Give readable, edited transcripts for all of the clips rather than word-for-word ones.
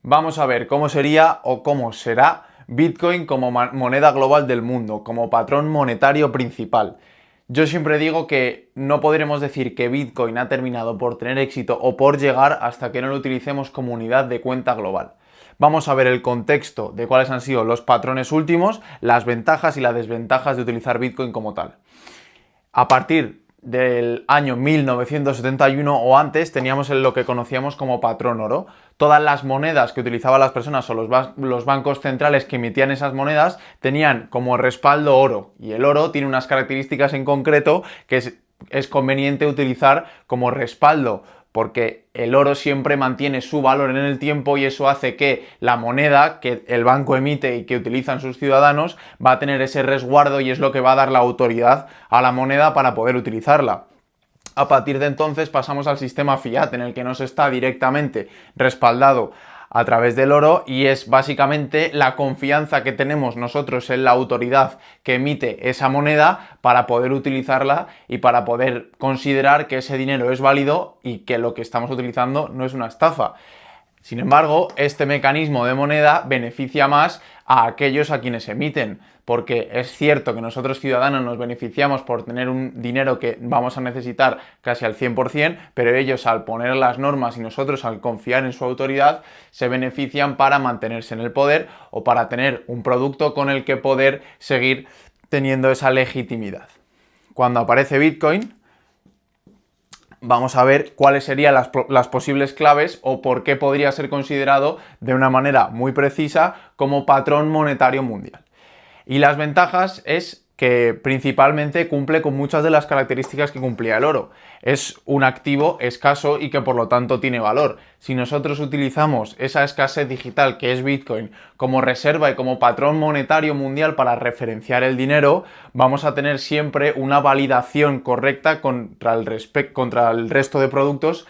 Vamos a ver cómo sería o cómo será Bitcoin como moneda global del mundo, como patrón monetario principal. Yo siempre digo que no podremos decir que Bitcoin ha terminado por tener éxito o por llegar hasta que no lo utilicemos como unidad de cuenta global. Vamos a ver el contexto de cuáles han sido los patrones últimos, las ventajas y las desventajas de utilizar Bitcoin como tal. A partir del año 1971 o antes teníamos lo que conocíamos como patrón oro. Todas las monedas que utilizaban las personas o los bancos centrales que emitían esas monedas tenían como respaldo oro. Y el oro tiene unas características en concreto que es conveniente utilizar como respaldo, porque el oro siempre mantiene su valor en el tiempo y eso hace que la moneda que el banco emite y que utilizan sus ciudadanos va a tener ese resguardo y es lo que va a dar la autoridad a la moneda para poder utilizarla. A partir de entonces pasamos al sistema fiat, en el que no se está directamente respaldado a través del oro y es básicamente la confianza que tenemos nosotros en la autoridad que emite esa moneda para poder utilizarla y para poder considerar que ese dinero es válido y que lo que estamos utilizando no es una estafa. Sin embargo, este mecanismo de moneda beneficia más a aquellos a quienes emiten, porque es cierto que nosotros ciudadanos nos beneficiamos por tener un dinero que vamos a necesitar casi al 100%, pero ellos al poner las normas y nosotros al confiar en su autoridad se benefician para mantenerse en el poder o para tener un producto con el que poder seguir teniendo esa legitimidad. Cuando aparece Bitcoin, vamos a ver cuáles serían las posibles claves o por qué podría ser considerado de una manera muy precisa como patrón monetario mundial. Y las ventajas es que principalmente cumple con muchas de las características que cumplía el oro. Es un activo escaso y que por lo tanto tiene valor. Si nosotros utilizamos esa escasez digital que es Bitcoin como reserva y como patrón monetario mundial para referenciar el dinero, vamos a tener siempre una validación correcta contra el resto de productos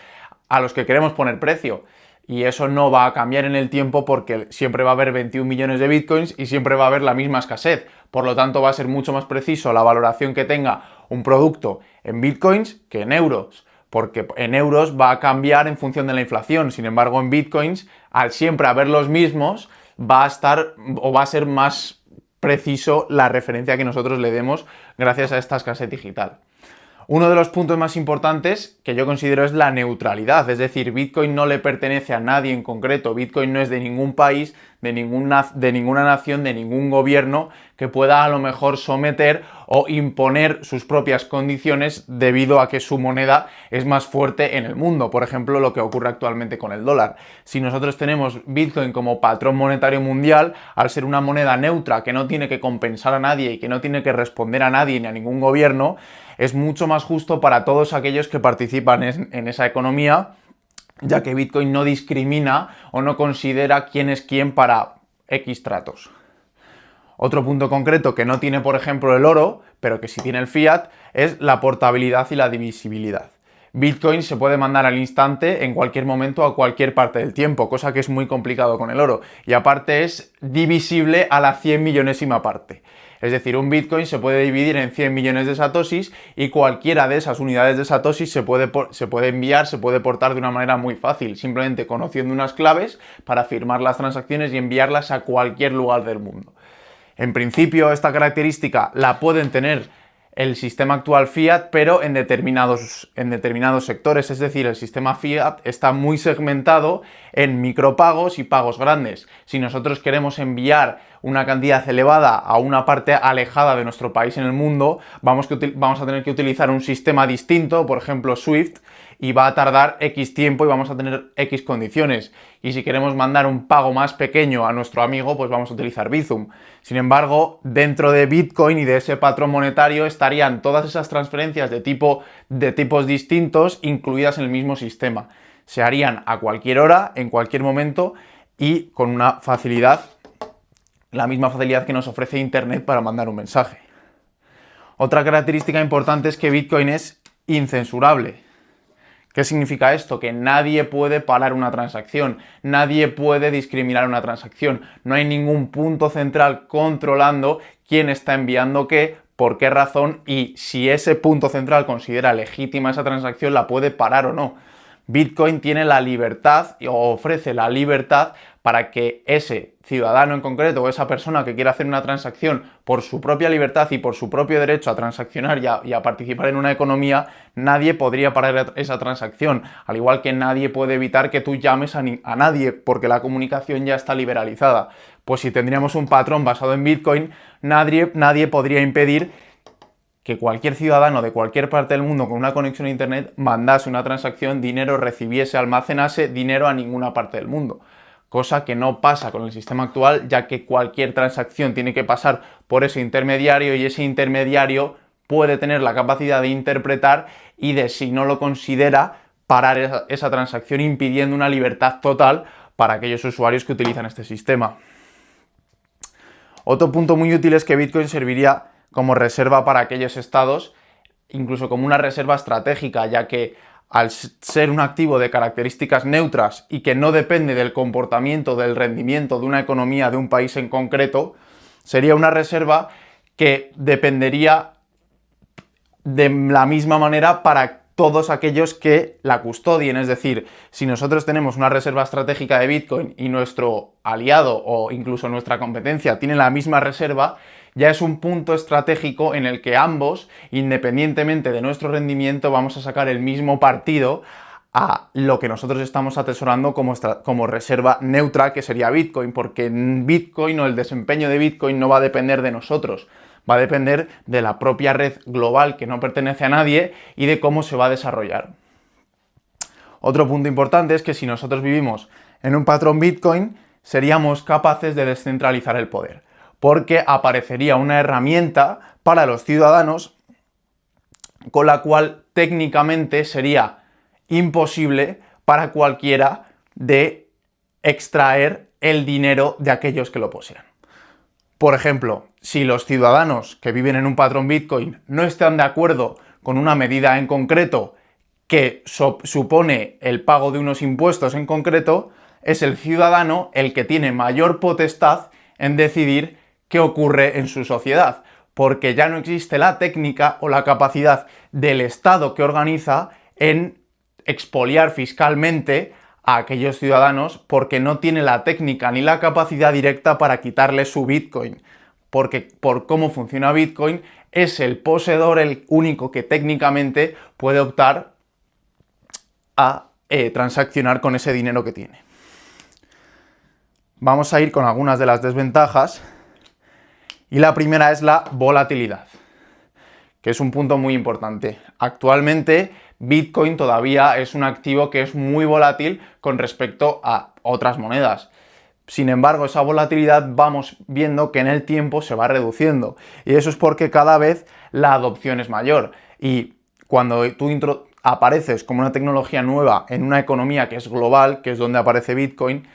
a los que queremos poner precio. Y eso no va a cambiar en el tiempo porque siempre va a haber 21 millones de bitcoins y siempre va a haber la misma escasez. Por lo tanto, va a ser mucho más preciso la valoración que tenga un producto en bitcoins que en euros, porque en euros va a cambiar en función de la inflación. Sin embargo, en bitcoins, al siempre haber los mismos, va a estar o va a ser más preciso la referencia que nosotros le demos gracias a esta escasez digital. Uno de los puntos más importantes que yo considero es la neutralidad, es decir, Bitcoin no le pertenece a nadie en concreto, Bitcoin no es de ningún país, de ninguna nación, de ningún gobierno que pueda a lo mejor someter o imponer sus propias condiciones debido a que su moneda es más fuerte en el mundo, por ejemplo, lo que ocurre actualmente con el dólar. Si nosotros tenemos Bitcoin como patrón monetario mundial, al ser una moneda neutra que no tiene que compensar a nadie y que no tiene que responder a nadie ni a ningún gobierno, es mucho más justo para todos aquellos que participan en esa economía, ya que Bitcoin no discrimina o no considera quién es quién para X tratos. Otro punto concreto que no tiene, por ejemplo, el oro, pero que sí tiene el fiat, es la portabilidad y la divisibilidad. Bitcoin se puede mandar al instante en cualquier momento a cualquier parte del tiempo, cosa que es muy complicado con el oro. Y aparte es divisible a la 100 millonésima parte. Es decir, un Bitcoin se puede dividir en 100 millones de satoshis y cualquiera de esas unidades de satoshis se puede enviar, se puede portar de una manera muy fácil, simplemente conociendo unas claves para firmar las transacciones y enviarlas a cualquier lugar del mundo. En principio, esta característica la pueden tener el sistema actual fiat, pero en determinados sectores, es decir, el sistema fiat está muy segmentado en micropagos y pagos grandes. Si nosotros queremos enviar una cantidad elevada a una parte alejada de nuestro país en el mundo, vamos a tener que utilizar un sistema distinto, por ejemplo Swift, y va a tardar X tiempo y vamos a tener X condiciones. Y si queremos mandar un pago más pequeño a nuestro amigo, pues vamos a utilizar Bizum. Sin embargo, dentro de Bitcoin y de ese patrón monetario estarían todas esas transferencias de tipos distintos incluidas en el mismo sistema. Se harían a cualquier hora, en cualquier momento y con una facilidad, la misma facilidad que nos ofrece Internet para mandar un mensaje. Otra característica importante es que Bitcoin es incensurable. ¿Qué significa esto? Que nadie puede parar una transacción, nadie puede discriminar una transacción, no hay ningún punto central controlando quién está enviando qué, por qué razón y si ese punto central considera legítima esa transacción la puede parar o no. Bitcoin tiene la libertad o ofrece la libertad para que ese ciudadano en concreto o esa persona que quiera hacer una transacción por su propia libertad y por su propio derecho a transaccionar y a participar en una economía, nadie podría parar esa transacción, al igual que nadie puede evitar que tú llames a nadie porque la comunicación ya está liberalizada. Pues si tendríamos un patrón basado en Bitcoin, nadie podría impedir que cualquier ciudadano de cualquier parte del mundo con una conexión a internet mandase una transacción, dinero, recibiese, almacenase dinero a ninguna parte del mundo. Cosa que no pasa con el sistema actual, ya que cualquier transacción tiene que pasar por ese intermediario y ese intermediario puede tener la capacidad de interpretar y de, si no lo considera, parar esa transacción, impidiendo una libertad total para aquellos usuarios que utilizan este sistema. Otro punto muy útil es que Bitcoin serviría como reserva para aquellos estados, incluso como una reserva estratégica, ya que al ser un activo de características neutras y que no depende del comportamiento, del rendimiento de una economía de un país en concreto, sería una reserva que dependería de la misma manera para todos aquellos que la custodien. Es decir, si nosotros tenemos una reserva estratégica de Bitcoin y nuestro aliado o incluso nuestra competencia tiene la misma reserva, ya es un punto estratégico en el que ambos, independientemente de nuestro rendimiento, vamos a sacar el mismo partido a lo que nosotros estamos atesorando como reserva neutra, que sería Bitcoin, porque Bitcoin o el desempeño de Bitcoin no va a depender de nosotros, va a depender de la propia red global que no pertenece a nadie y de cómo se va a desarrollar. Otro punto importante es que si nosotros vivimos en un patrón Bitcoin, seríamos capaces de descentralizar el poder, porque aparecería una herramienta para los ciudadanos con la cual técnicamente sería imposible para cualquiera de extraer el dinero de aquellos que lo posean. Por ejemplo, si los ciudadanos que viven en un patrón Bitcoin no están de acuerdo con una medida en concreto que supone el pago de unos impuestos en concreto, es el ciudadano el que tiene mayor potestad en decidir qué ocurre en su sociedad, porque ya no existe la técnica o la capacidad del Estado que organiza en expoliar fiscalmente a aquellos ciudadanos, porque no tiene la técnica ni la capacidad directa para quitarle su Bitcoin, porque por cómo funciona Bitcoin es el poseedor el único que técnicamente puede optar a transaccionar con ese dinero que tiene. Vamos a ir con algunas de las desventajas. Y la primera es la volatilidad, que es un punto muy importante. Actualmente, Bitcoin todavía es un activo que es muy volátil con respecto a otras monedas. Sin embargo, esa volatilidad vamos viendo que en el tiempo se va reduciendo. Y eso es porque cada vez la adopción es mayor. Y cuando tú apareces como una tecnología nueva en una economía que es global, que es donde aparece Bitcoin,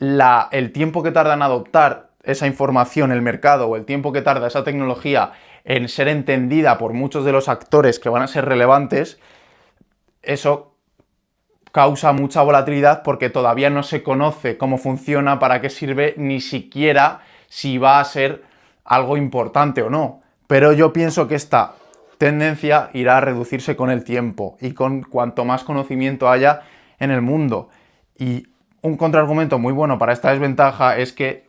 el tiempo que tarda en adoptar esa información, el mercado, o el tiempo que tarda esa tecnología en ser entendida por muchos de los actores que van a ser relevantes, eso causa mucha volatilidad porque todavía no se conoce cómo funciona, para qué sirve, ni siquiera si va a ser algo importante o no. Pero yo pienso que esta tendencia irá a reducirse con el tiempo y con cuanto más conocimiento haya en el mundo. Y un contraargumento muy bueno para esta desventaja es que,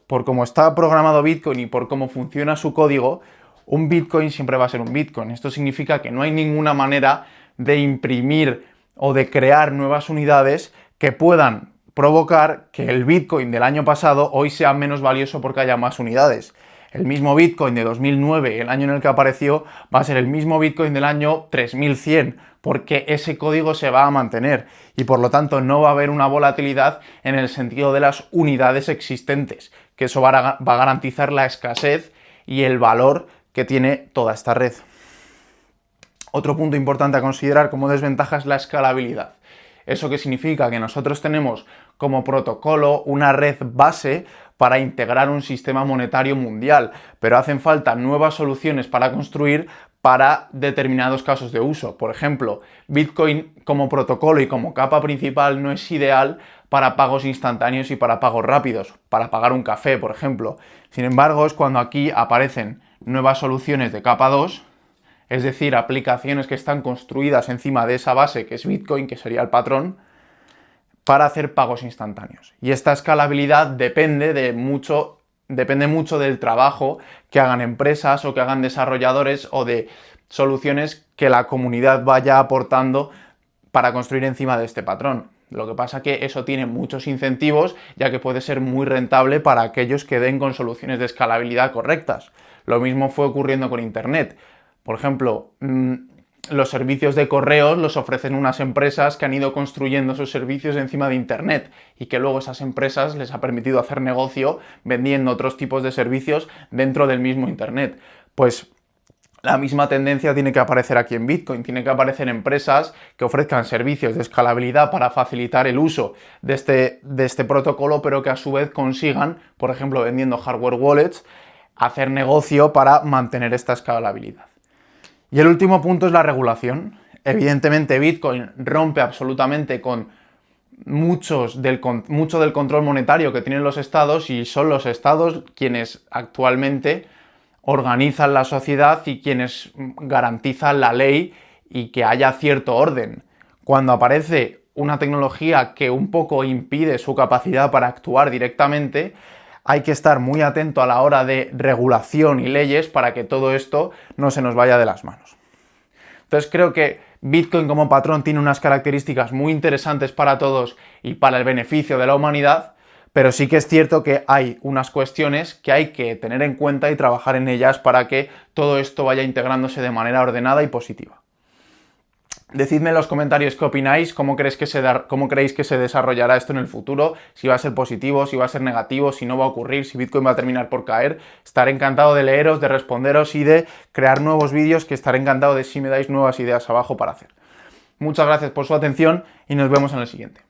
por cómo está programado Bitcoin y por cómo funciona su código, un Bitcoin siempre va a ser un Bitcoin. Esto significa que no hay ninguna manera de imprimir o de crear nuevas unidades que puedan provocar que el Bitcoin del año pasado hoy sea menos valioso porque haya más unidades. El mismo Bitcoin de 2009, el año en el que apareció, va a ser el mismo Bitcoin del año 3100, porque ese código se va a mantener y por lo tanto no va a haber una volatilidad en el sentido de las unidades existentes, que eso va a garantizar la escasez y el valor que tiene toda esta red. Otro punto importante a considerar como desventaja es la escalabilidad. ¿Eso qué significa? Que nosotros tenemos como protocolo una red base para integrar un sistema monetario mundial, pero hacen falta nuevas soluciones para construir para determinados casos de uso. Por ejemplo, Bitcoin como protocolo y como capa principal no es ideal para pagos instantáneos y para pagos rápidos, para pagar un café, por ejemplo. Sin embargo, es cuando aquí aparecen nuevas soluciones de capa 2 es decir, aplicaciones que están construidas encima de esa base que es Bitcoin, que sería el patrón, para hacer pagos instantáneos. Y esta escalabilidad depende mucho del trabajo que hagan empresas o que hagan desarrolladores o de soluciones que la comunidad vaya aportando para construir encima de este patrón. Lo que pasa que eso tiene muchos incentivos, ya que puede ser muy rentable para aquellos que den con soluciones de escalabilidad correctas. Lo mismo fue ocurriendo con Internet. Por ejemplo, los servicios de correos los ofrecen unas empresas que han ido construyendo sus servicios encima de Internet y que luego esas empresas les ha permitido hacer negocio vendiendo otros tipos de servicios dentro del mismo Internet. Pues la misma tendencia tiene que aparecer aquí en Bitcoin. Tiene que aparecer empresas que ofrezcan servicios de escalabilidad para facilitar el uso de este protocolo, pero que a su vez consigan, por ejemplo, vendiendo hardware wallets, hacer negocio para mantener esta escalabilidad. Y el último punto es la regulación. Evidentemente Bitcoin rompe absolutamente con mucho del control monetario que tienen los estados, y son los estados quienes actualmente organizan la sociedad y quienes garantizan la ley y que haya cierto orden. Cuando aparece una tecnología que un poco impide su capacidad para actuar directamente, hay que estar muy atento a la hora de regulación y leyes para que todo esto no se nos vaya de las manos. Entonces creo que Bitcoin como patrón tiene unas características muy interesantes para todos y para el beneficio de la humanidad, pero sí que es cierto que hay unas cuestiones que hay que tener en cuenta y trabajar en ellas para que todo esto vaya integrándose de manera ordenada y positiva. Decidme en los comentarios qué opináis, cómo creéis que se desarrollará esto en el futuro, si va a ser positivo, si va a ser negativo, si no va a ocurrir, si Bitcoin va a terminar por caer. Estaré encantado de leeros, de responderos y de crear nuevos vídeos, que estaré encantado de si me dais nuevas ideas abajo para hacer. Muchas gracias por su atención y nos vemos en el siguiente.